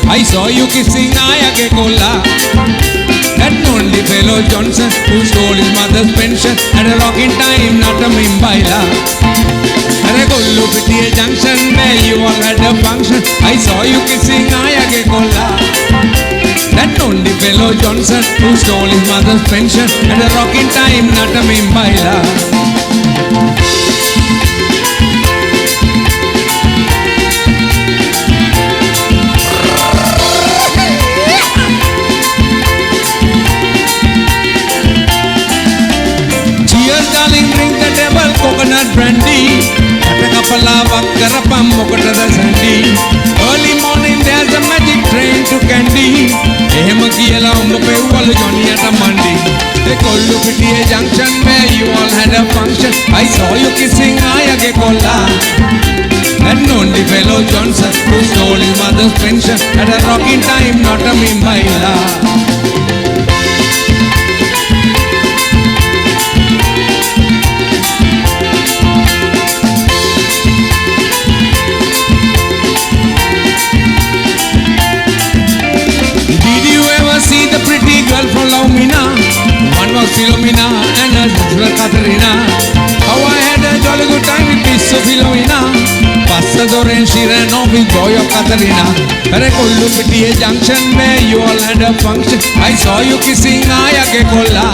I saw you kissing Ayake Kola. That only fellow Johnson who stole his mother's pension at a rocking time, not a Mimbaila. At a Golupitiya junction where you all had a function, I saw you kissing Ayake Kola. That only fellow Johnson who stole his mother's pension at a rocking time, not a Mimbaila. Coconut brandy, Katakapala, Vakarapam, Mokotada Sandy. Early morning there's a magic train to Kandy. Ehemakiela, Mope, Walla Johnny at a Monday. They called Lupitiya junction where you all had a function. I saw you kissing Ayake Kola. That only fellow Johnson who stole his mother's pension at a rocking time, not a Mimbaila. From Laumina, one was Philomena and her sister Katerina. How I had a jolly good time with Miss Philomena. Passador and she ran off with joy of Katerina. At a Golupitiya junction where you all had a function, I saw you kissing Ayake Kola.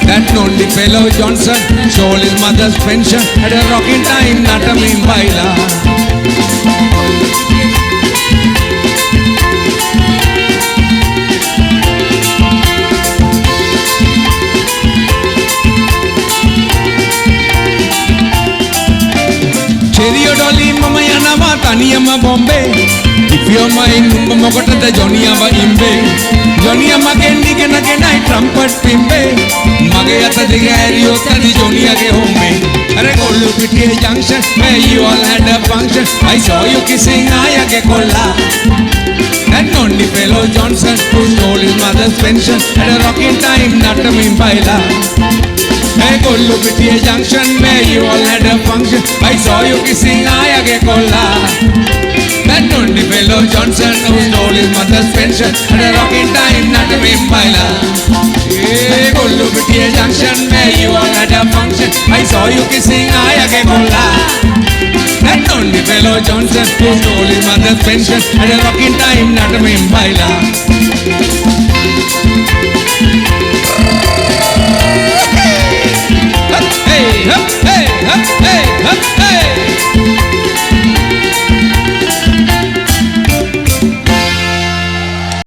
That only fellow Johnson stole his mother's pension at a rocking time, not a Mimbaila. Cherio Dolly Mama Yanava Taniyama Bombay. If you're mine, Mokota the Johnnyava Imbe. Johnnyama Kendi Kenai Trumpet Pimbe. Magayata the Gario Tadi Johnnyake Home. At a Golupitiya junction where you all had a function, I saw you kissing Ayake Kola. That only fellow Johnson who stole his mother's pension at a rocking time, not a Mimbaila. Hey, Golupitiya junction where you all had a function, I saw you kissing Ayake Kola. That only fellow Johnson who stole his mother's pension at a rocking time, not a Mimbaila. Hey, Golupitiya junction where you all had a function, I saw you kissing Ayake Kola. That only fellow Johnson who stole his mother's pension at a rocking time, not a Mimbaila.